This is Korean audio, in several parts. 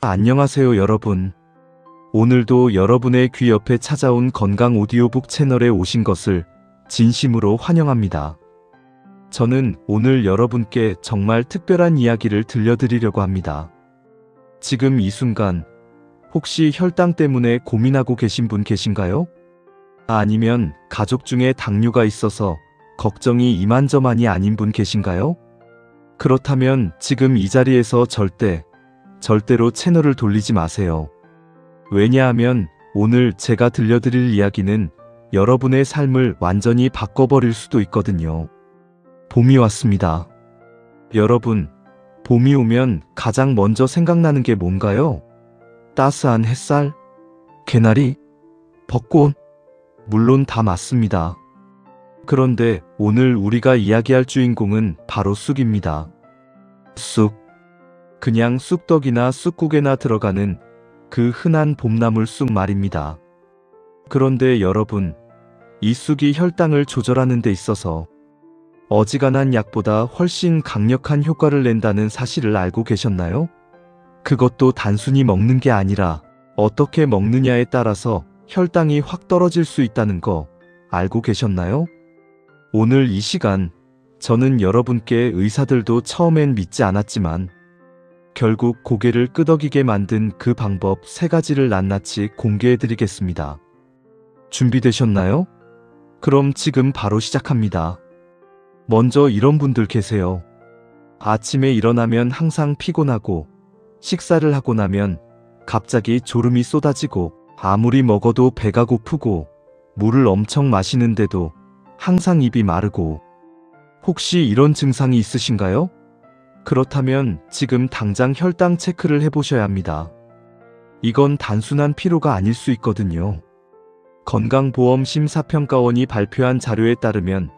안녕하세요, 여러분. 오늘도 여러분의 귀 옆에 찾아온 건강 오디오북 채널에 오신 것을 진심으로 환영합니다. 저는 오늘 여러분께 정말 특별한 이야기를 들려드리려고 합니다. 지금 이 순간 혹시 혈당 때문에 고민하고 계신 분 계신가요? 아니면 가족 중에 당뇨가 있어서 걱정이 이만저만이 아닌 분 계신가요? 그렇다면 지금 이 자리에서 절대로 채널을 돌리지 마세요. 왜냐하면 오늘 제가 들려드릴 이야기는 여러분의 삶을 완전히 바꿔버릴 수도 있거든요. 봄이 왔습니다. 여러분, 봄이 오면 가장 먼저 생각나는 게 뭔가요? 따스한 햇살, 개나리, 벚꽃, 물론 다 맞습니다. 그런데 오늘 우리가 이야기할 주인공은 바로 쑥입니다. 쑥. 그냥 쑥떡이나 쑥국에나 들어가는 그 흔한 봄나물 쑥 말입니다. 그런데 여러분, 이 쑥이 혈당을 조절하는 데 있어서 어지간한 약보다 훨씬 강력한 효과를 낸다는 사실을 알고 계셨나요? 그것도 단순히 먹는 게 아니라 어떻게 먹느냐에 따라서 혈당이 확 떨어질 수 있다는 거 알고 계셨나요? 오늘 이 시간 저는 여러분께 의사들도 처음엔 믿지 않았지만 결국 고개를 끄덕이게 만든 그 방법 3가지를 낱낱이 공개해드리겠습니다. 준비되셨나요? 그럼 지금 바로 시작합니다. 먼저 이런 분들 계세요. 아침에 일어나면 항상 피곤하고 식사를 하고 나면 갑자기 졸음이 쏟아지고 아무리 먹어도 배가 고프고 물을 엄청 마시는데도 항상 입이 마르고 혹시 이런 증상이 있으신가요? 그렇다면 지금 당장 혈당 체크를 해보셔야 합니다. 이건 단순한 피로가 아닐 수 있거든요. 건강보험심사평가원이 발표한 자료에 따르면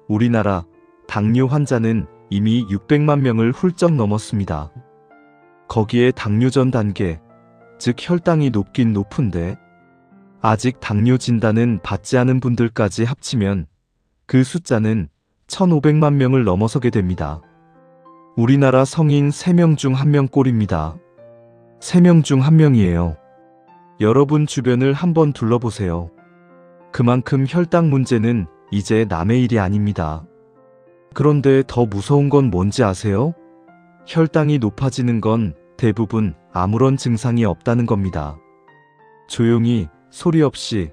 우리나라 당뇨 환자는 이미 600만 명을 훌쩍 넘었습니다. 거기에 당뇨 전 단계, 즉 혈당이 높긴 높은데 아직 당뇨 진단은 받지 않은 분들까지 합치면 그 숫자는 1500만 명을 넘어서게 됩니다. 우리나라 성인 3명 중 1명 꼴입니다. 3명 중 1명이에요. 여러분 주변을 한번 둘러보세요. 그만큼 혈당 문제는 이제 남의 일이 아닙니다. 그런데 더 무서운 건 뭔지 아세요? 혈당이 높아지는 건 대부분 아무런 증상이 없다는 겁니다. 조용히 소리 없이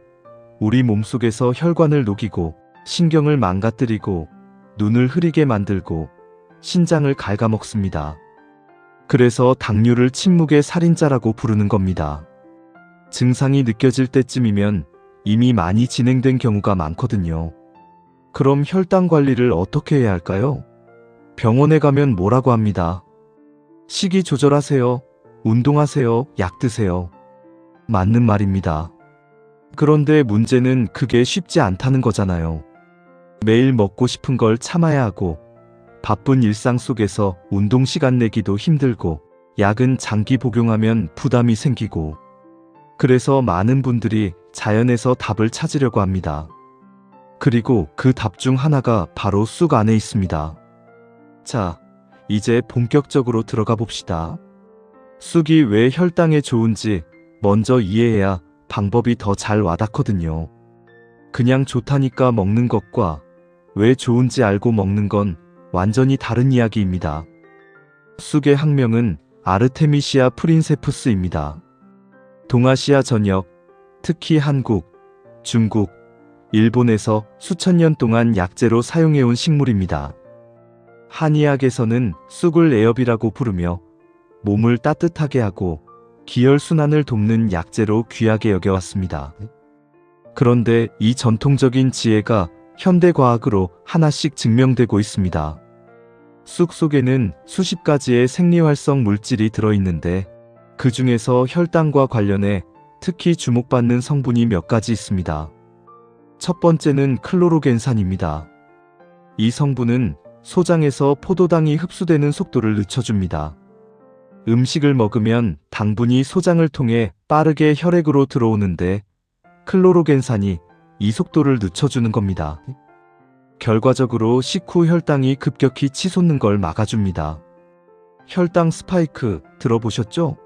우리 몸속에서 혈관을 녹이고 신경을 망가뜨리고 눈을 흐리게 만들고 신장을 갉아먹습니다. 그래서 당뇨를 침묵의 살인자라고 부르는 겁니다. 증상이 느껴질 때쯤이면 이미 많이 진행된 경우가 많거든요. 그럼 혈당 관리를 어떻게 해야 할까요? 병원에 가면 뭐라고 합니다. 식이 조절하세요. 운동하세요. 약 드세요. 맞는 말입니다. 그런데 문제는 그게 쉽지 않다는 거잖아요. 매일 먹고 싶은 걸 참아야 하고 바쁜 일상 속에서 운동 시간 내기도 힘들고 약은 장기 복용하면 부담이 생기고 그래서 많은 분들이 자연에서 답을 찾으려고 합니다. 그리고 그 답 중 하나가 바로 쑥 안에 있습니다. 자, 이제 본격적으로 들어가 봅시다. 쑥이 왜 혈당에 좋은지 먼저 이해해야 방법이 더 잘 와닿거든요. 그냥 좋다니까 먹는 것과 왜 좋은지 알고 먹는 건 완전히 다른 이야기입니다. 쑥의 학명은 아르테미시아 프린세프스입니다. 동아시아 전역, 특히 한국, 중국, 일본에서 수천 년 동안 약재로 사용해온 식물입니다. 한의학에서는 쑥을 애엽이라고 부르며 몸을 따뜻하게 하고 기혈순환을 돕는 약재로 귀하게 여겨왔습니다. 그런데 이 전통적인 지혜가 현대과학으로 하나씩 증명되고 있습니다. 쑥 속에는 수십 가지의 생리활성 물질이 들어있는데 그 중에서 혈당과 관련해 특히 주목받는 성분이 몇 가지 있습니다. 첫 번째는 클로로겐산입니다. 이 성분은 소장에서 포도당이 흡수되는 속도를 늦춰줍니다. 음식을 먹으면 당분이 소장을 통해 빠르게 혈액으로 들어오는데 클로로겐산이 이 속도를 늦춰주는 겁니다. 결과적으로 식후 혈당이 급격히 치솟는 걸 막아줍니다. 혈당 스파이크 들어보셨죠?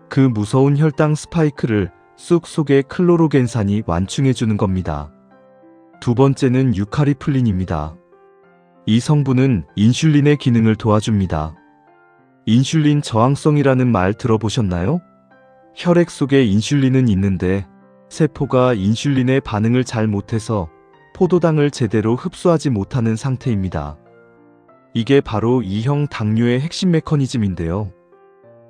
그 무서운 혈당 스파이크를 쑥 속의 클로로겐산이 완충해주는 겁니다. 두 번째는 유카리플린입니다. 이 성분은 인슐린의 기능을 도와줍니다. 인슐린 저항성이라는 말 들어보셨나요? 혈액 속에 인슐린은 있는데 세포가 인슐린의 반응을 잘 못해서 포도당을 제대로 흡수하지 못하는 상태입니다. 이게 바로 E형 당뇨의 핵심 메커니즘인데요.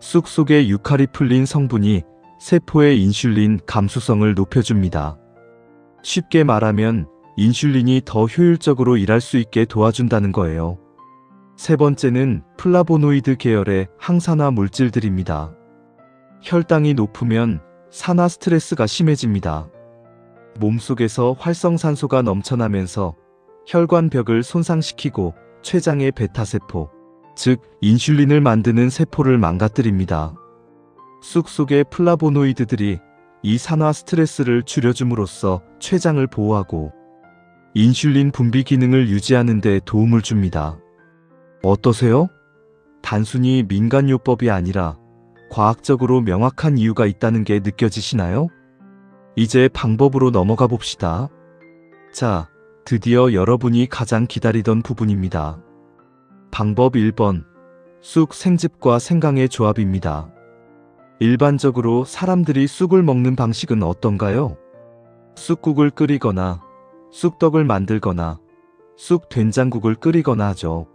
쑥 속의 유카리플린 성분이 세포의 인슐린 감수성을 높여줍니다. 쉽게 말하면 인슐린이 더 효율적으로 일할 수 있게 도와준다는 거예요. 세 번째는 플라보노이드 계열의 항산화 물질들입니다. 혈당이 높으면 산화 스트레스가 심해집니다. 몸속에서 활성산소가 넘쳐나면서 혈관벽을 손상시키고 췌장의 베타세포, 즉 인슐린을 만드는 세포를 망가뜨립니다. 쑥 속의 플라보노이드들이 이 산화 스트레스를 줄여줌으로써 췌장을 보호하고 인슐린 분비 기능을 유지하는 데 도움을 줍니다. 어떠세요? 단순히 민간요법이 아니라 과학적으로 명확한 이유가 있다는 게 느껴지시나요? 이제 방법으로 넘어가 봅시다. 자, 드디어 여러분이 가장 기다리던 부분입니다. 방법 1번. 쑥 생즙과 생강의 조합입니다. 일반적으로 사람들이 쑥을 먹는 방식은 어떤가요? 쑥국을 끓이거나 쑥떡을 만들거나 쑥 된장국을 끓이거나 하죠.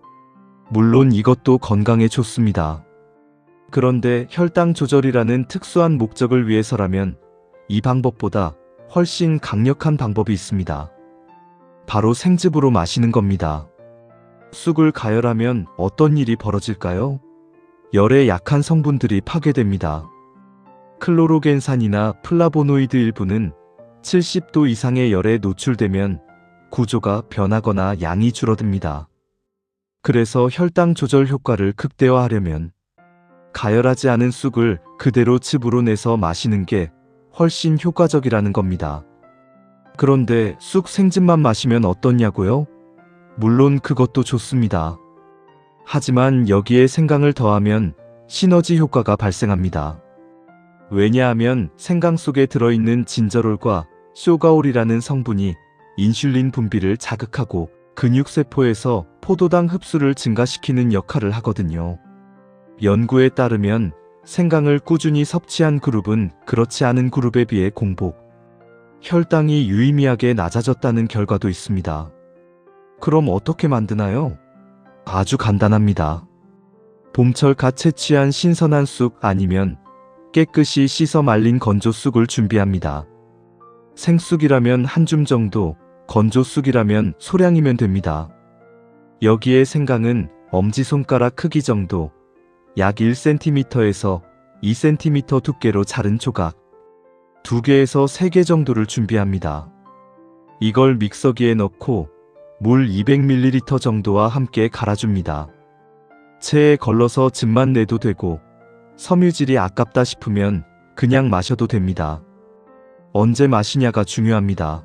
물론 이것도 건강에 좋습니다. 그런데 혈당 조절이라는 특수한 목적을 위해서라면 이 방법보다 훨씬 강력한 방법이 있습니다. 바로 생즙으로 마시는 겁니다. 쑥을 가열하면 어떤 일이 벌어질까요? 열에 약한 성분들이 파괴됩니다. 클로로겐산이나 플라보노이드 일부는 70도 이상의 열에 노출되면 구조가 변하거나 양이 줄어듭니다. 그래서 혈당 조절 효과를 극대화하려면 가열하지 않은 쑥을 그대로 즙으로 내서 마시는 게 훨씬 효과적이라는 겁니다. 그런데 쑥 생즙만 마시면 어떻냐고요? 물론 그것도 좋습니다. 하지만 여기에 생강을 더하면 시너지 효과가 발생합니다. 왜냐하면 생강 속에 들어있는 진저롤과 쇼가올이라는 성분이 인슐린 분비를 자극하고 근육세포에서 포도당 흡수를 증가시키는 역할을 하거든요. 연구에 따르면 생강을 꾸준히 섭취한 그룹은 그렇지 않은 그룹에 비해 공복, 혈당이 유의미하게 낮아졌다는 결과도 있습니다. 그럼 어떻게 만드나요? 아주 간단합니다. 봄철 갓 채취한 신선한 쑥 아니면 깨끗이 씻어 말린 건조 쑥을 준비합니다. 생쑥이라면 한 줌 정도, 건조 쑥이라면 소량이면 됩니다. 여기에 생강은 엄지손가락 크기 정도, 약 1cm에서 2cm 두께로 자른 조각 2개에서 3개 정도를 준비합니다. 이걸 믹서기에 넣고 물 200ml 정도와 함께 갈아줍니다. 체에 걸러서 즙만 내도 되고 섬유질이 아깝다 싶으면 그냥 마셔도 됩니다. 언제 마시냐가 중요합니다.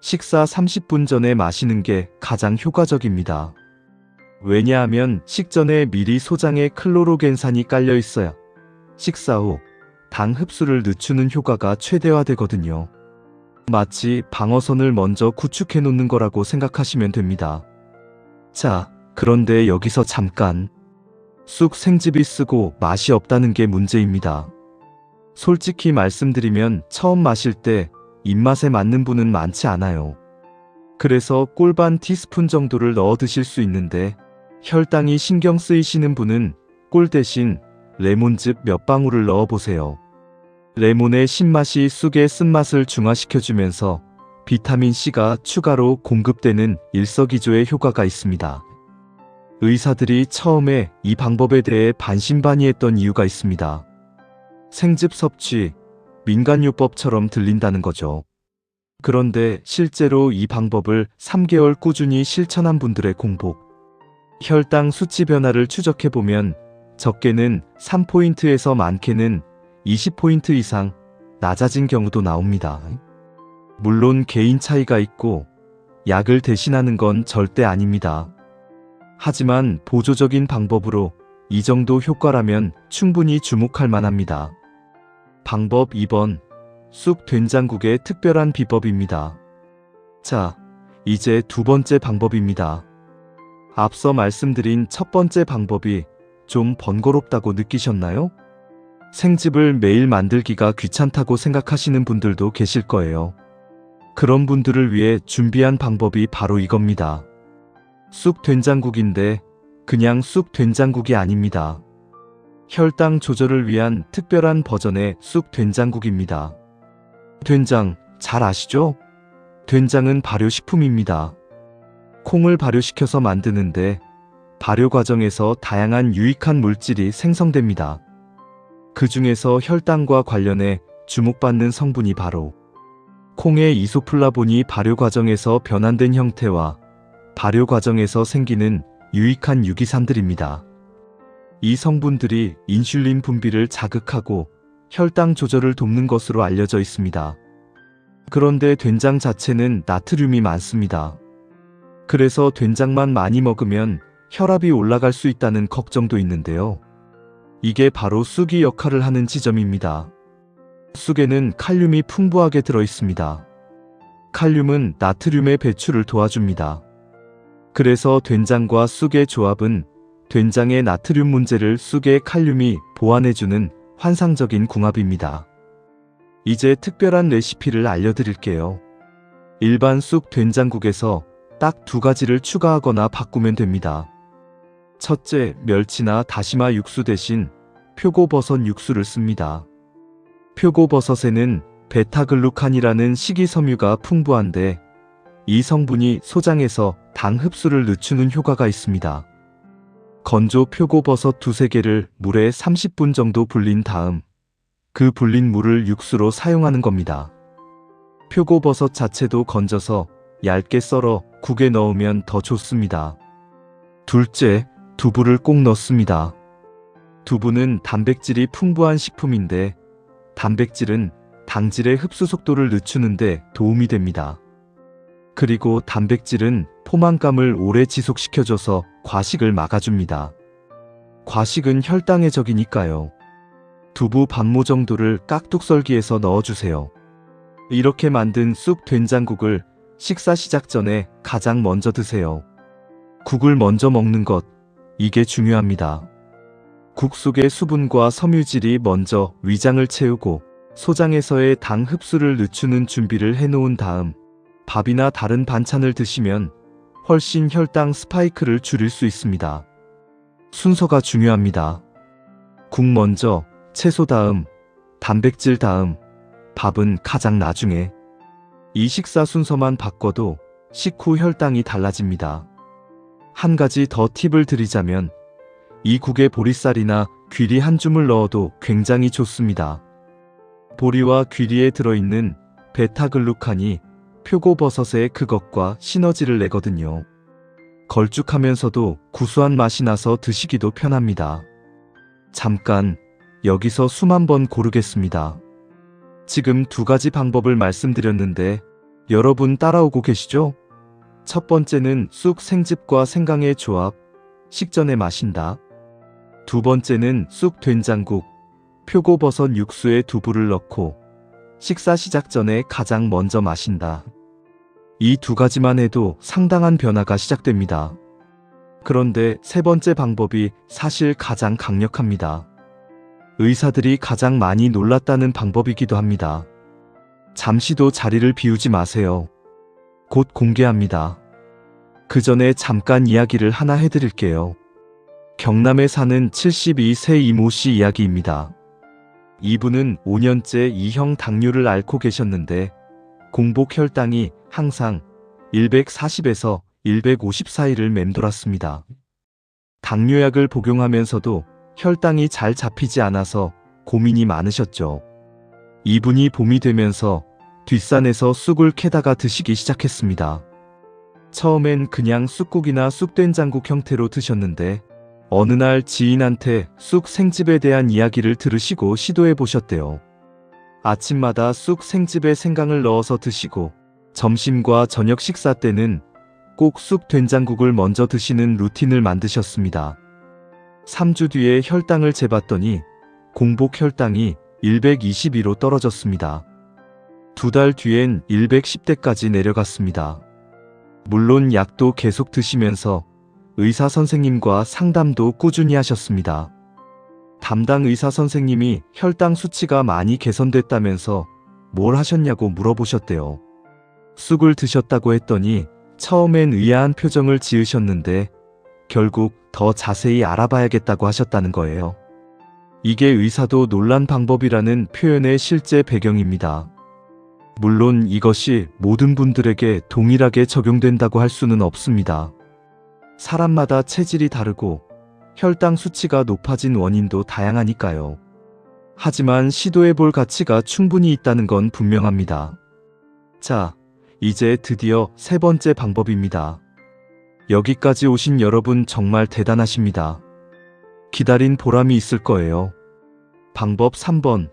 식사 30분 전에 마시는 게 가장 효과적입니다. 왜냐하면 식전에 미리 소장에 클로로겐산이 깔려 있어야 식사 후 당 흡수를 늦추는 효과가 최대화되거든요. 마치 방어선을 먼저 구축해 놓는 거라고 생각하시면 됩니다. 자, 그런데 여기서 잠깐. 쑥 생즙이 쓰고 맛이 없다는 게 문제입니다. 솔직히 말씀드리면 처음 마실 때 입맛에 맞는 분은 많지 않아요. 그래서 꿀 반 티스푼 정도를 넣어 드실 수 있는데 혈당이 신경 쓰이시는 분은 꿀 대신 레몬즙 몇 방울을 넣어 보세요. 레몬의 신맛이 쑥의 쓴맛을 중화시켜주면서 비타민C가 추가로 공급되는 일석이조의 효과가 있습니다. 의사들이 처음에 이 방법에 대해 반신반의했던 이유가 있습니다. 생즙 섭취, 민간요법처럼 들린다는 거죠. 그런데 실제로 이 방법을 3개월 꾸준히 실천한 분들의 공복, 혈당 수치 변화를 추적해보면 적게는 3포인트에서 많게는 20포인트 이상 낮아진 경우도 나옵니다. 물론 개인 차이가 있고 약을 대신하는 건 절대 아닙니다. 하지만 보조적인 방법으로 이 정도 효과라면 충분히 주목할 만합니다. 방법 2번. 쑥 된장국의 특별한 비법입니다. 자, 이제 두 번째 방법입니다. 앞서 말씀드린 첫 번째 방법이 좀 번거롭다고 느끼셨나요? 생즙을 매일 만들기가 귀찮다고 생각하시는 분들도 계실 거예요. 그런 분들을 위해 준비한 방법이 바로 이겁니다. 쑥 된장국인데 그냥 쑥 된장국이 아닙니다. 혈당 조절을 위한 특별한 버전의 쑥 된장국입니다. 된장 잘 아시죠? 된장은 발효식품입니다. 콩을 발효시켜서 만드는데 발효 과정에서 다양한 유익한 물질이 생성됩니다. 그 중에서 혈당과 관련해 주목받는 성분이 바로 콩의 이소플라본이 발효 과정에서 변환된 형태와 발효 과정에서 생기는 유익한 유기산들입니다. 이 성분들이 인슐린 분비를 자극하고 혈당 조절을 돕는 것으로 알려져 있습니다. 그런데 된장 자체는 나트륨이 많습니다. 그래서 된장만 많이 먹으면 혈압이 올라갈 수 있다는 걱정도 있는데요. 이게 바로 쑥이 역할을 하는 지점입니다. 쑥에는 칼륨이 풍부하게 들어 있습니다. 칼륨은 나트륨의 배출을 도와줍니다. 그래서 된장과 쑥의 조합은 된장의 나트륨 문제를 쑥의 칼륨이 보완해주는 환상적인 궁합입니다. 이제 특별한 레시피를 알려드릴게요. 일반 쑥 된장국에서 딱 두 가지를 추가하거나 바꾸면 됩니다. 첫째, 멸치나 다시마 육수 대신 표고버섯 육수를 씁니다. 표고버섯에는 베타글루칸이라는 식이섬유가 풍부한데 이 성분이 소장에서 당 흡수를 늦추는 효과가 있습니다. 건조 표고버섯 두세 개를 물에 30분 정도 불린 다음 그 불린 물을 육수로 사용하는 겁니다. 표고버섯 자체도 건져서 얇게 썰어 국에 넣으면 더 좋습니다. 둘째, 두부를 꼭 넣습니다. 두부는 단백질이 풍부한 식품인데 단백질은 당질의 흡수 속도를 늦추는데 도움이 됩니다. 그리고 단백질은 포만감을 오래 지속시켜줘서 과식을 막아줍니다. 과식은 혈당의 적이니까요. 두부 반모 정도를 깍둑썰기해서 넣어주세요. 이렇게 만든 쑥 된장국을 식사 시작 전에 가장 먼저 드세요. 국을 먼저 먹는 것, 이게 중요합니다. 국 속의 수분과 섬유질이 먼저 위장을 채우고 소장에서의 당 흡수를 늦추는 준비를 해놓은 다음 밥이나 다른 반찬을 드시면 훨씬 혈당 스파이크를 줄일 수 있습니다. 순서가 중요합니다. 국 먼저, 채소 다음, 단백질 다음, 밥은 가장 나중에. 이 식사 순서만 바꿔도 식후 혈당이 달라집니다. 한 가지 더 팁을 드리자면 이 국에 보리쌀이나 귀리 한 줌을 넣어도 굉장히 좋습니다. 보리와 귀리에 들어있는 베타글루칸이 표고버섯의 그것과 시너지를 내거든요. 걸쭉하면서도 구수한 맛이 나서 드시기도 편합니다. 잠깐 여기서 숨 한번 고르겠습니다. 지금 두 가지 방법을 말씀드렸는데 여러분 따라오고 계시죠? 첫 번째는 쑥 생즙과 생강의 조합, 식전에 마신다. 두 번째는 쑥 된장국, 표고버섯 육수에 두부를 넣고 식사 시작 전에 가장 먼저 마신다. 이 두 가지만 해도 상당한 변화가 시작됩니다. 그런데 세 번째 방법이 사실 가장 강력합니다. 의사들이 가장 많이 놀랐다는 방법이기도 합니다. 잠시도 자리를 비우지 마세요. 곧 공개합니다. 그 전에 잠깐 이야기를 하나 해드릴게요. 경남에 사는 72세 이모 씨 이야기입니다. 이분은 5년째 2형 당뇨를 앓고 계셨는데 공복 혈당이 항상 140에서 150 사이를 맴돌았습니다. 당뇨약을 복용하면서도 혈당이 잘 잡히지 않아서 고민이 많으셨죠. 이분이 봄이 되면서 뒷산에서 쑥을 캐다가 드시기 시작했습니다. 처음엔 그냥 쑥국이나 쑥된장국 형태로 드셨는데 어느 날 지인한테 쑥 생즙에 대한 이야기를 들으시고 시도해 보셨대요. 아침마다 쑥 생즙에 생강을 넣어서 드시고 점심과 저녁 식사 때는 꼭 쑥 된장국을 먼저 드시는 루틴을 만드셨습니다. 3주 뒤에 혈당을 재봤더니 공복 혈당이 122로 떨어졌습니다. 2달 뒤엔 110대까지 내려갔습니다. 물론 약도 계속 드시면서 의사 선생님과 상담도 꾸준히 하셨습니다. 담당 의사 선생님이 혈당 수치가 많이 개선됐다면서 뭘 하셨냐고 물어보셨대요. 쑥을 드셨다고 했더니 처음엔 의아한 표정을 지으셨는데 결국 더 자세히 알아봐야겠다고 하셨다는 거예요. 이게 의사도 놀란 방법이라는 표현의 실제 배경입니다. 물론 이것이 모든 분들에게 동일하게 적용된다고 할 수는 없습니다. 사람마다 체질이 다르고 혈당 수치가 높아진 원인도 다양하니까요. 하지만 시도해볼 가치가 충분히 있다는 건 분명합니다. 자, 이제 드디어 세 번째 방법입니다. 여기까지 오신 여러분 정말 대단하십니다. 기다린 보람이 있을 거예요. 방법 3번,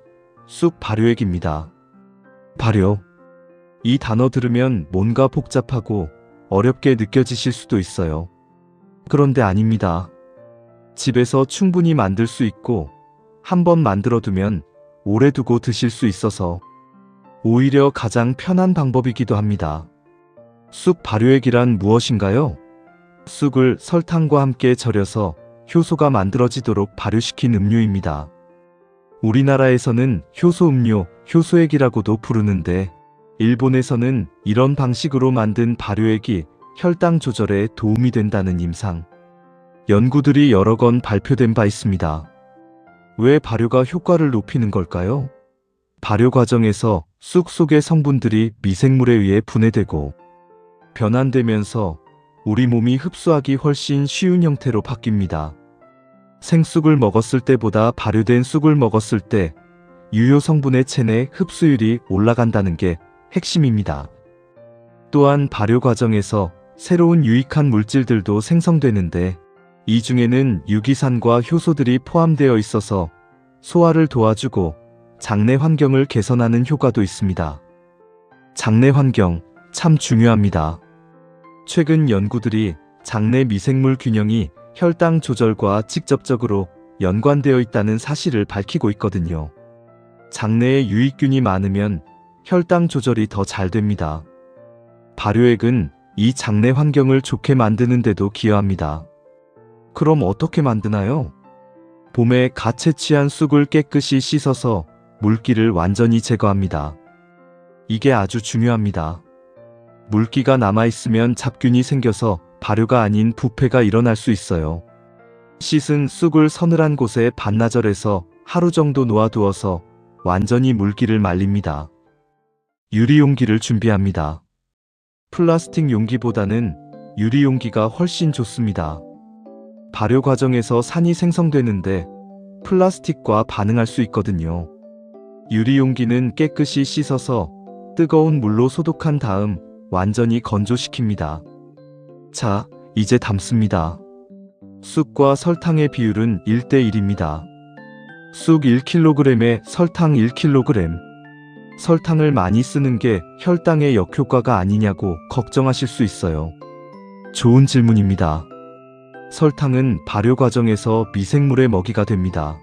쑥 발효액입니다. 발효. 이 단어 들으면 뭔가 복잡하고 어렵게 느껴지실 수도 있어요. 그런데 아닙니다. 집에서 충분히 만들 수 있고 한번 만들어두면 오래 두고 드실 수 있어서 오히려 가장 편한 방법이기도 합니다. 쑥 발효액이란 무엇인가요? 쑥을 설탕과 함께 절여서 효소가 만들어지도록 발효시킨 음료입니다. 우리나라에서는 효소 음료, 효소액이라고도 부르는데 일본에서는 이런 방식으로 만든 발효액이 혈당 조절에 도움이 된다는 임상 연구들이 여러 건 발표된 바 있습니다. 왜 발효가 효과를 높이는 걸까요? 발효 과정에서 쑥 속의 성분들이 미생물에 의해 분해되고 변환되면서 우리 몸이 흡수하기 훨씬 쉬운 형태로 바뀝니다. 생쑥을 먹었을 때보다 발효된 쑥을 먹었을 때 유효 성분의 체내 흡수율이 올라간다는 게 핵심입니다. 또한 발효 과정에서 새로운 유익한 물질들도 생성되는데 이 중에는 유기산과 효소들이 포함되어 있어서 소화를 도와주고 장내 환경을 개선하는 효과도 있습니다. 장내 환경 참 중요합니다. 최근 연구들이 장내 미생물 균형이 혈당 조절과 직접적으로 연관되어 있다는 사실을 밝히고 있거든요. 장내에 유익균이 많으면 혈당 조절이 더 잘 됩니다. 발효액은 이 장내 환경을 좋게 만드는 데도 기여합니다. 그럼 어떻게 만드나요? 봄에 갓 채취한 쑥을 깨끗이 씻어서 물기를 완전히 제거합니다. 이게 아주 중요합니다. 물기가 남아있으면 잡균이 생겨서 발효가 아닌 부패가 일어날 수 있어요. 씻은 쑥을 서늘한 곳에 반나절에서 하루 정도 놓아두어서 완전히 물기를 말립니다. 유리 용기를 준비합니다. 플라스틱 용기보다는 유리 용기가 훨씬 좋습니다. 발효 과정에서 산이 생성되는데 플라스틱과 반응할 수 있거든요. 유리 용기는 깨끗이 씻어서 뜨거운 물로 소독한 다음 완전히 건조시킵니다. 자, 이제 담습니다. 쑥과 설탕의 비율은 1:1입니다. 쑥 1kg에 설탕 1kg. 설탕을 많이 쓰는 게 혈당에 역효과가 아니냐고 걱정하실 수 있어요. 좋은 질문입니다. 설탕은 발효 과정에서 미생물의 먹이가 됩니다.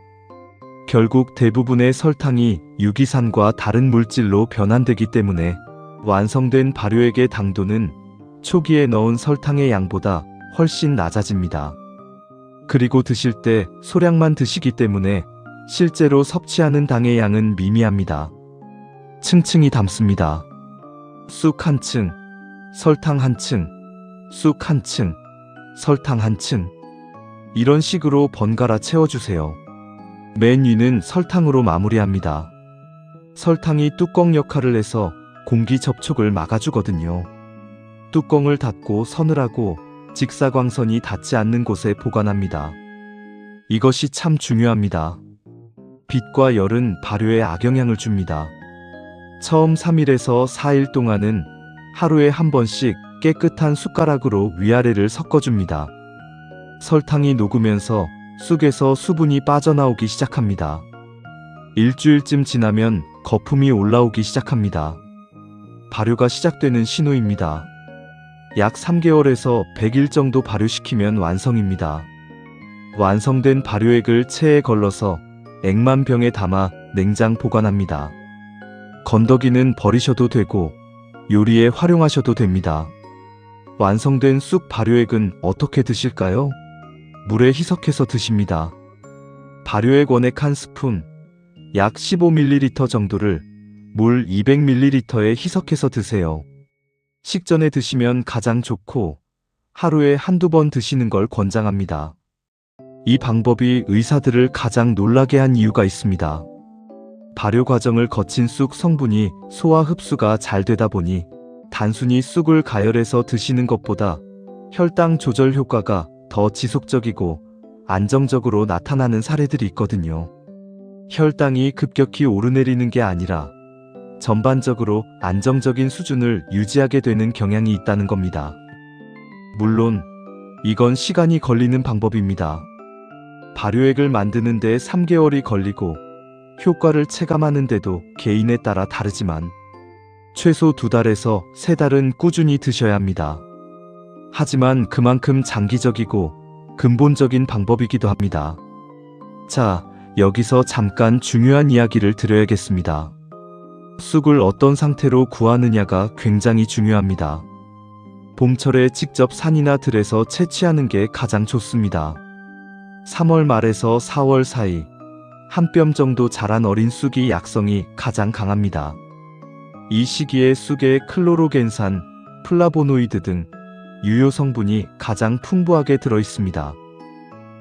결국 대부분의 설탕이 유기산과 다른 물질로 변환되기 때문에 완성된 발효액의 당도는 초기에 넣은 설탕의 양보다 훨씬 낮아집니다. 그리고 드실 때 소량만 드시기 때문에 실제로 섭취하는 당의 양은 미미합니다. 층층이 담습니다. 쑥 한 층, 설탕 한 층, 쑥 한 층, 설탕 한 층. 이런 식으로 번갈아 채워주세요. 맨 위는 설탕으로 마무리합니다. 설탕이 뚜껑 역할을 해서 공기 접촉을 막아주거든요. 뚜껑을 닫고 서늘하고 직사광선이 닿지 않는 곳에 보관합니다. 이것이 참 중요합니다. 빛과 열은 발효에 악영향을 줍니다. 처음 3일에서 4일 동안은 하루에 한 번씩 깨끗한 숟가락으로 위아래를 섞어줍니다. 설탕이 녹으면서 쑥에서 수분이 빠져나오기 시작합니다. 일주일쯤 지나면 거품이 올라오기 시작합니다. 발효가 시작되는 신호입니다. 약 3개월에서 100일 정도 발효시키면 완성입니다. 완성된 발효액을 체에 걸러서 액만 병에 담아 냉장 보관합니다. 건더기는 버리셔도 되고 요리에 활용하셔도 됩니다. 완성된 쑥 발효액은 어떻게 드실까요? 물에 희석해서 드십니다. 발효액 원액 1스푼, 약 15ml 정도를 물 200ml에 희석해서 드세요. 식전에 드시면 가장 좋고 하루에 한두 번 드시는 걸 권장합니다. 이 방법이 의사들을 가장 놀라게 한 이유가 있습니다. 발효 과정을 거친 쑥 성분이 소화 흡수가 잘 되다 보니 단순히 쑥을 가열해서 드시는 것보다 혈당 조절 효과가 더 지속적이고 안정적으로 나타나는 사례들이 있거든요. 혈당이 급격히 오르내리는 게 아니라 전반적으로 안정적인 수준을 유지하게 되는 경향이 있다는 겁니다. 물론 이건 시간이 걸리는 방법입니다. 발효액을 만드는 데 3개월이 걸리고 효과를 체감하는 데도 개인에 따라 다르지만 최소 2달에서 3달은 꾸준히 드셔야 합니다. 하지만 그만큼 장기적이고 근본적인 방법이기도 합니다. 자, 여기서 잠깐 중요한 이야기를 드려야겠습니다. 쑥을 어떤 상태로 구하느냐가 굉장히 중요합니다. 봄철에 직접 산이나 들에서 채취하는 게 가장 좋습니다. 3월 말에서 4월 사이 한 뼘 정도 자란 어린 쑥이 약성이 가장 강합니다. 이 시기에 쑥에 클로로겐산, 플라보노이드 등 유효 성분이 가장 풍부하게 들어 있습니다.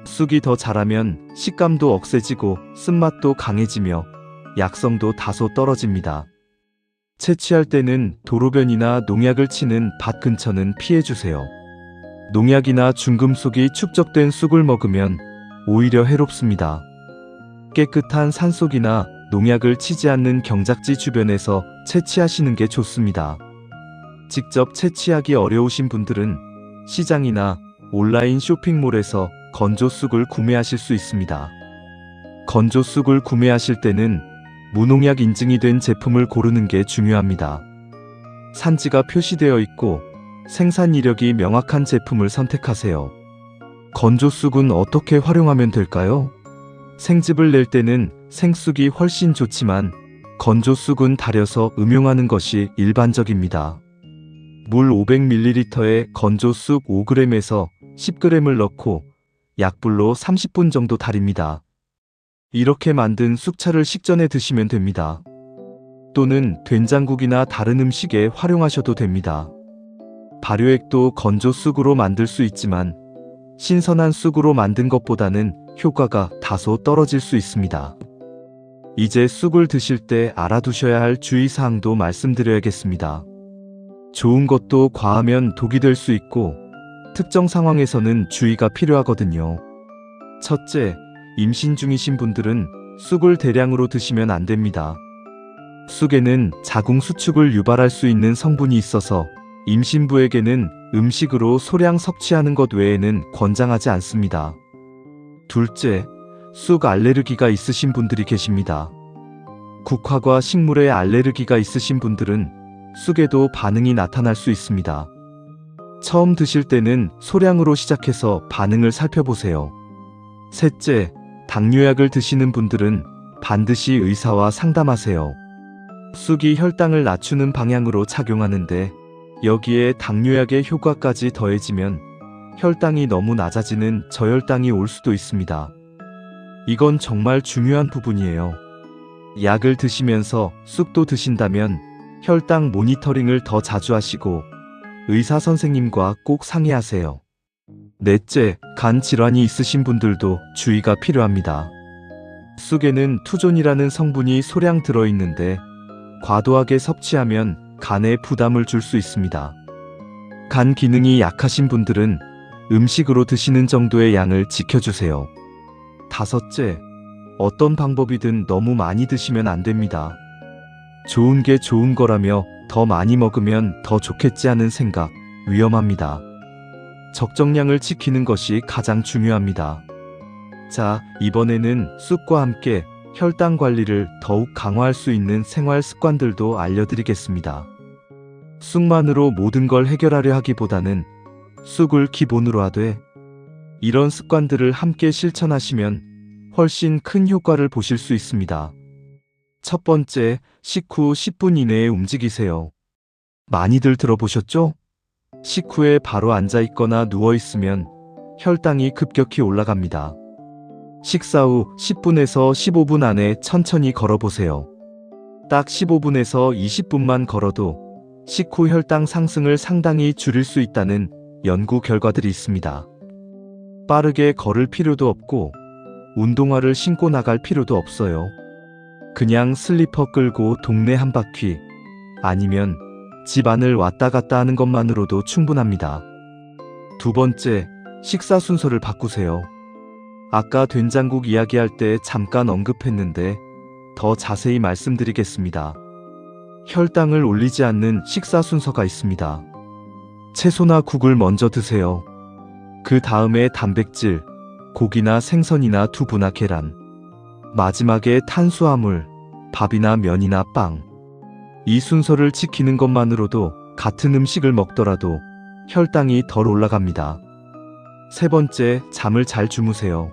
쑥이 더 자라면 식감도 억세지고 쓴맛도 강해지며 약성도 다소 떨어집니다. 채취할 때는 도로변이나 농약을 치는 밭 근처는 피해주세요. 농약이나 중금속이 축적된 쑥을 먹으면 오히려 해롭습니다. 깨끗한 산속이나 농약을 치지 않는 경작지 주변에서 채취하시는 게 좋습니다. 직접 채취하기 어려우신 분들은 시장이나 온라인 쇼핑몰에서 건조 쑥을 구매하실 수 있습니다. 건조 쑥을 구매하실 때는 무농약 인증이 된 제품을 고르는 게 중요합니다. 산지가 표시되어 있고 생산 이력이 명확한 제품을 선택하세요. 건조 쑥은 어떻게 활용하면 될까요? 생즙을 낼 때는 생쑥이 훨씬 좋지만 건조 쑥은 달여서 음용하는 것이 일반적입니다. 물 500ml에 건조 쑥 5g에서 10g을 넣고 약불로 30분 정도 달입니다. 이렇게 만든 쑥차를 식전에 드시면 됩니다. 또는 된장국이나 다른 음식에 활용하셔도 됩니다. 발효액도 건조 쑥으로 만들 수 있지만 신선한 쑥으로 만든 것보다는 효과가 다소 떨어질 수 있습니다. 이제 쑥을 드실 때 알아두셔야 할 주의사항도 말씀드려야겠습니다. 좋은 것도 과하면 독이 될 수 있고 특정 상황에서는 주의가 필요하거든요. 첫째, 임신 중이신 분들은 쑥을 대량으로 드시면 안 됩니다. 쑥에는 자궁 수축을 유발할 수 있는 성분이 있어서 임신부에게는 음식으로 소량 섭취하는 것 외에는 권장하지 않습니다. 둘째, 쑥 알레르기가 있으신 분들이 계십니다. 국화과 식물에 알레르기가 있으신 분들은 쑥에도 반응이 나타날 수 있습니다. 처음 드실 때는 소량으로 시작해서 반응을 살펴보세요. 셋째, 당뇨약을 드시는 분들은 반드시 의사와 상담하세요. 쑥이 혈당을 낮추는 방향으로 작용하는데 여기에 당뇨약의 효과까지 더해지면 혈당이 너무 낮아지는 저혈당이 올 수도 있습니다. 이건 정말 중요한 부분이에요. 약을 드시면서 쑥도 드신다면 혈당 모니터링을 더 자주 하시고 의사 선생님과 꼭 상의하세요. 넷째, 간 질환이 있으신 분들도 주의가 필요합니다. 쑥에는 투존이라는 성분이 소량 들어있는데 과도하게 섭취하면 간에 부담을 줄 수 있습니다. 간 기능이 약하신 분들은 음식으로 드시는 정도의 양을 지켜주세요. 다섯째, 어떤 방법이든 너무 많이 드시면 안 됩니다. 좋은 게 좋은 거라며 더 많이 먹으면 더 좋겠지 하는 생각, 위험합니다. 적정량을 지키는 것이 가장 중요합니다. 자, 이번에는 쑥과 함께 혈당 관리를 더욱 강화할 수 있는 생활 습관들도 알려드리겠습니다. 쑥만으로 모든 걸 해결하려 하기보다는 쑥을 기본으로 하되 이런 습관들을 함께 실천하시면 훨씬 큰 효과를 보실 수 있습니다. 첫 번째, 식후 10분 이내에 움직이세요. 많이들 들어보셨죠? 식후에 바로 앉아 있거나 누워 있으면 혈당이 급격히 올라갑니다. 식사 후 10분에서 15분 안에 천천히 걸어보세요. 딱 15분에서 20분만 걸어도 식후 혈당 상승을 상당히 줄일 수 있다는 연구 결과들이 있습니다. 빠르게 걸을 필요도 없고 운동화를 신고 나갈 필요도 없어요. 그냥 슬리퍼 끌고 동네 한 바퀴 아니면 집 안을 왔다 갔다 하는 것만으로도 충분합니다. 두 번째, 식사 순서를 바꾸세요. 아까 된장국 이야기할 때 잠깐 언급했는데 더 자세히 말씀드리겠습니다. 혈당을 올리지 않는 식사 순서가 있습니다. 채소나 국을 먼저 드세요. 그 다음에 단백질, 고기나 생선이나 두부나 계란. 마지막에 탄수화물, 밥이나 면이나 빵. 이 순서를 지키는 것만으로도 같은 음식을 먹더라도 혈당이 덜 올라갑니다. 세 번째, 잠을 잘 주무세요.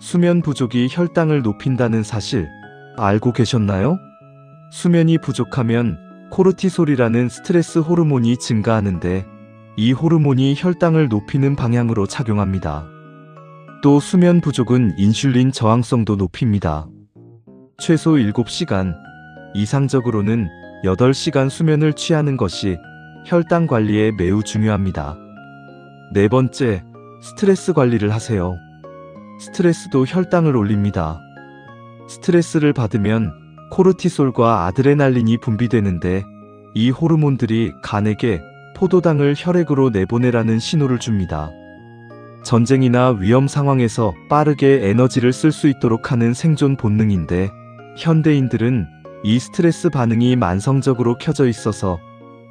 수면 부족이 혈당을 높인다는 사실 알고 계셨나요? 수면이 부족하면 코르티솔이라는 스트레스 호르몬이 증가하는데 이 호르몬이 혈당을 높이는 방향으로 작용합니다. 또 수면 부족은 인슐린 저항성도 높입니다. 최소 7시간, 이상적으로는 8시간 수면을 취하는 것이 혈당 관리에 매우 중요합니다. 네 번째, 스트레스 관리를 하세요. 스트레스도 혈당을 올립니다. 스트레스를 받으면 코르티솔과 아드레날린이 분비되는데 이 호르몬들이 간에게 포도당을 혈액으로 내보내라는 신호를 줍니다. 전쟁이나 위험 상황에서 빠르게 에너지를 쓸 수 있도록 하는 생존 본능인데 현대인들은 이 스트레스 반응이 만성적으로 켜져 있어서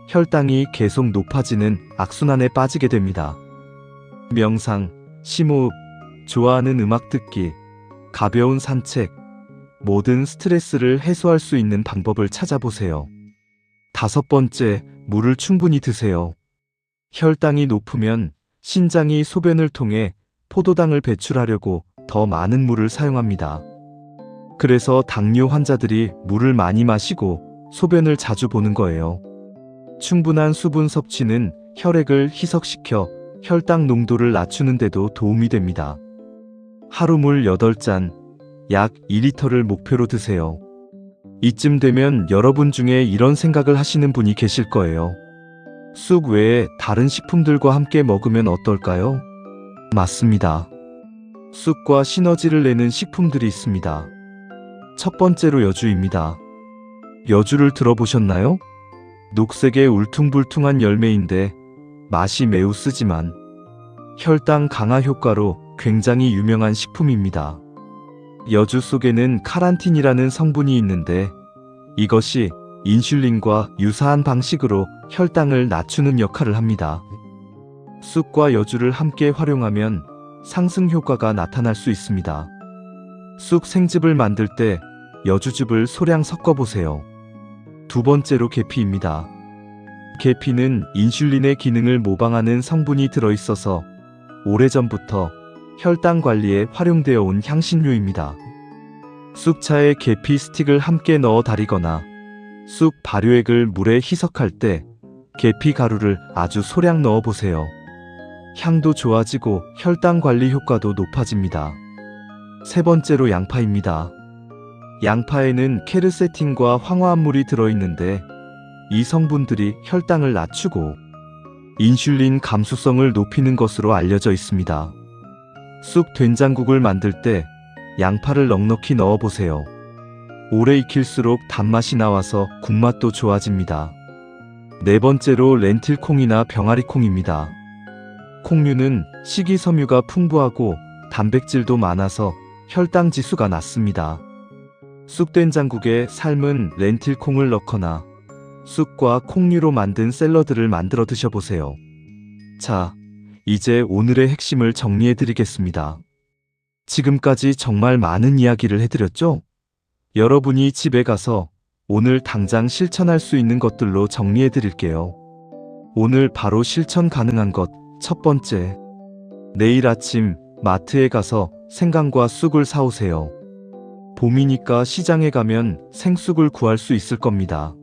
혈당이 계속 높아지는 악순환에 빠지게 됩니다. 명상, 심호흡, 좋아하는 음악 듣기, 가벼운 산책, 모든 스트레스를 해소할 수 있는 방법을 찾아보세요. 다섯 번째, 물을 충분히 드세요. 혈당이 높으면 신장이 소변을 통해 포도당을 배출하려고 더 많은 물을 사용합니다. 그래서 당뇨 환자들이 물을 많이 마시고 소변을 자주 보는 거예요. 충분한 수분 섭취는 혈액을 희석시켜 혈당 농도를 낮추는 데도 도움이 됩니다. 하루 물 8잔, 약 2리터를 목표로 드세요. 이쯤 되면 여러분 중에 이런 생각을 하시는 분이 계실 거예요. 쑥 외에 다른 식품들과 함께 먹으면 어떨까요? 맞습니다. 쑥과 시너지를 내는 식품들이 있습니다. 첫 번째로 여주입니다. 여주를 들어보셨나요? 녹색의 울퉁불퉁한 열매인데 맛이 매우 쓰지만 혈당 강화 효과로 굉장히 유명한 식품입니다. 여주 속에는 카란틴이라는 성분이 있는데 이것이 인슐린과 유사한 방식으로 혈당을 낮추는 역할을 합니다. 쑥과 여주를 함께 활용하면 상승 효과가 나타날 수 있습니다. 쑥 생즙을 만들 때 여주즙을 소량 섞어보세요. 두 번째로 계피입니다. 계피는 인슐린의 기능을 모방하는 성분이 들어있어서 오래전부터 혈당 관리에 활용되어 온 향신료입니다. 쑥차에 계피 스틱을 함께 넣어 달이거나 쑥 발효액을 물에 희석할 때 계피 가루를 아주 소량 넣어 보세요. 향도 좋아지고 혈당 관리 효과도 높아집니다. 세 번째로 양파입니다. 양파에는 케르세틴과 황화합물이 들어있는데 이 성분들이 혈당을 낮추고 인슐린 감수성을 높이는 것으로 알려져 있습니다. 쑥 된장국을 만들 때 양파를 넉넉히 넣어보세요. 오래 익힐수록 단맛이 나와서 국맛도 좋아집니다. 네 번째로 렌틸콩이나 병아리콩입니다. 콩류는 식이섬유가 풍부하고 단백질도 많아서 혈당 지수가 낮습니다. 쑥된장국에 삶은 렌틸콩을 넣거나 쑥과 콩류로 만든 샐러드를 만들어 드셔보세요. 자, 이제 오늘의 핵심을 정리해 드리겠습니다. 지금까지 정말 많은 이야기를 해드렸죠? 여러분이 집에 가서 오늘 당장 실천할 수 있는 것들로 정리해 드릴게요. 오늘 바로 실천 가능한 것, 첫 번째. 내일 아침 마트에 가서 생강과 쑥을 사오세요. 봄이니까 시장에 가면 생쑥을 구할 수 있을 겁니다.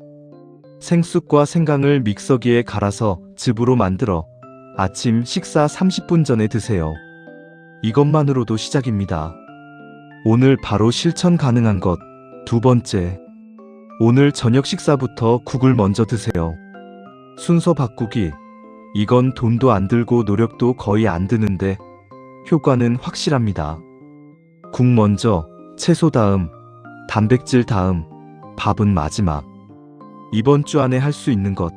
생쑥과 생강을 믹서기에 갈아서 즙으로 만들어 아침 식사 30분 전에 드세요. 이것만으로도 시작입니다. 오늘 바로 실천 가능한 것. 두 번째, 오늘 저녁 식사부터 국을 먼저 드세요. 순서 바꾸기. 이건 돈도 안 들고 노력도 거의 안 드는데 효과는 확실합니다. 국 먼저, 채소 다음, 단백질 다음, 밥은 마지막. 이번 주 안에 할 수 있는 것.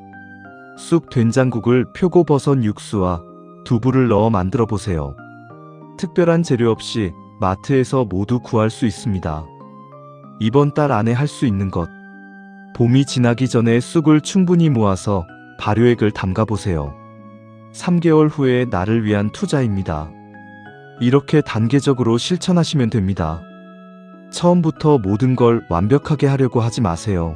쑥 된장국을 표고버섯 육수와 두부를 넣어 만들어 보세요. 특별한 재료 없이 마트에서 모두 구할 수 있습니다. 이번 달 안에 할 수 있는 것. 봄이 지나기 전에 쑥을 충분히 모아서 발효액을 담가 보세요. 3개월 후에 나를 위한 투자입니다. 이렇게 단계적으로 실천하시면 됩니다. 처음부터 모든 걸 완벽하게 하려고 하지 마세요.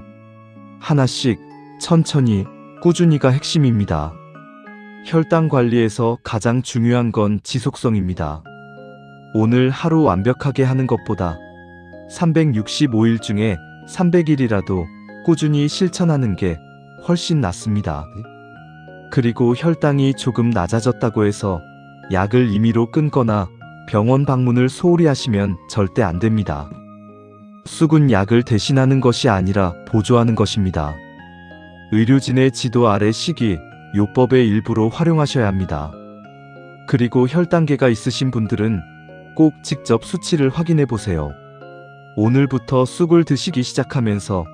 하나씩, 천천히, 꾸준히가 핵심입니다. 혈당 관리에서 가장 중요한 건 지속성입니다. 오늘 하루 완벽하게 하는 것보다 365일 중에 300일이라도 꾸준히 실천하는 게 훨씬 낫습니다. 그리고 혈당이 조금 낮아졌다고 해서 약을 임의로 끊거나 병원 방문을 소홀히 하시면 절대 안 됩니다. 쑥은 약을 대신하는 것이 아니라 보조하는 것입니다. 의료진의 지도 아래 식이 요법의 일부로 활용하셔야 합니다. 그리고 혈당계가 있으신 분들은 꼭 직접 수치를 확인해 보세요. 오늘부터 쑥을 드시기 시작하면서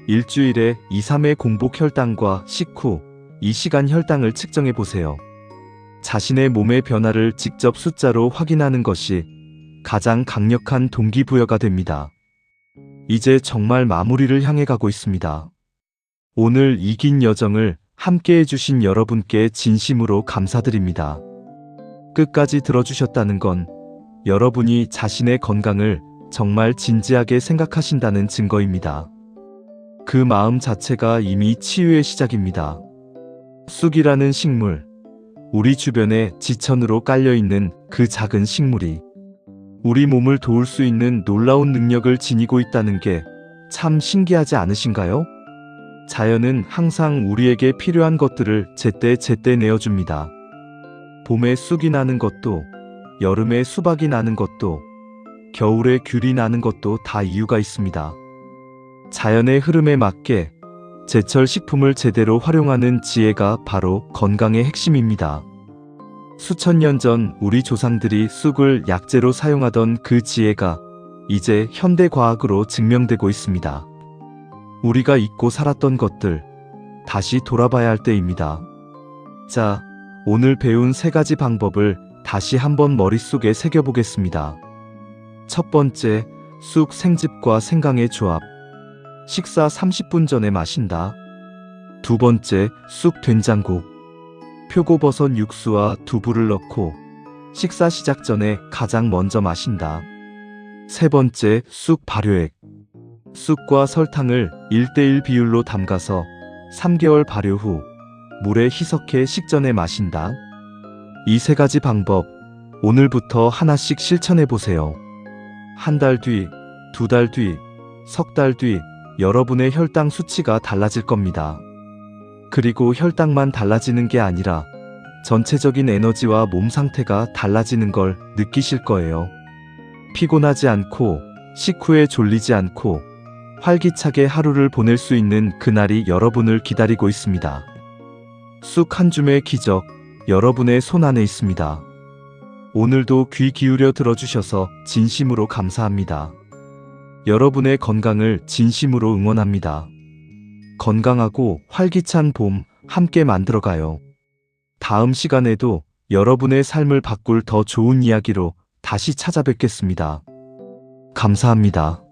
일주일에 2-3회 공복 혈당과 식후 2시간 혈당을 측정해 보세요. 자신의 몸의 변화를 직접 숫자로 확인하는 것이 가장 강력한 동기부여가 됩니다. 이제 정말 마무리를 향해 가고 있습니다. 오늘 이 긴 여정을 함께 해주신 여러분께 진심으로 감사드립니다. 끝까지 들어주셨다는 건 여러분이 자신의 건강을 정말 진지하게 생각하신다는 증거입니다. 그 마음 자체가 이미 치유의 시작입니다. 쑥이라는 식물, 우리 주변에 지천으로 깔려있는 그 작은 식물이 우리 몸을 도울 수 있는 놀라운 능력을 지니고 있다는 게 참 신기하지 않으신가요? 자연은 항상 우리에게 필요한 것들을 제때 내어줍니다. 봄에 쑥이 나는 것도, 여름에 수박이 나는 것도, 겨울에 귤이 나는 것도 다 이유가 있습니다. 자연의 흐름에 맞게 제철 식품을 제대로 활용하는 지혜가 바로 건강의 핵심입니다. 수천 년 전 우리 조상들이 쑥을 약재로 사용하던 그 지혜가 이제 현대 과학으로 증명되고 있습니다. 우리가 잊고 살았던 것들, 다시 돌아봐야 할 때입니다. 자, 오늘 배운 3가지 방법을 다시 한번 머릿속에 새겨보겠습니다. 첫 번째, 쑥 생즙과 생강의 조합. 식사 30분 전에 마신다. 두 번째, 쑥 된장국. 표고버섯 육수와 두부를 넣고 식사 시작 전에 가장 먼저 마신다. 세 번째, 쑥 발효액. 쑥과 설탕을 1:1 비율로 담가서 3개월 발효 후 물에 희석해 식전에 마신다. 이 3가지 방법, 오늘부터 하나씩 실천해 보세요. 한 달 뒤, 2달 뒤, 석 달 뒤 여러분의 혈당 수치가 달라질 겁니다. 그리고 혈당만 달라지는 게 아니라 전체적인 에너지와 몸 상태가 달라지는 걸 느끼실 거예요. 피곤하지 않고 식후에 졸리지 않고 활기차게 하루를 보낼 수 있는 그날이 여러분을 기다리고 있습니다. 쑥 한 줌의 기적, 여러분의 손 안에 있습니다. 오늘도 귀 기울여 들어주셔서 진심으로 감사합니다. 여러분의 건강을 진심으로 응원합니다. 건강하고 활기찬 봄 함께 만들어가요. 다음 시간에도 여러분의 삶을 바꿀 더 좋은 이야기로 다시 찾아뵙겠습니다. 감사합니다.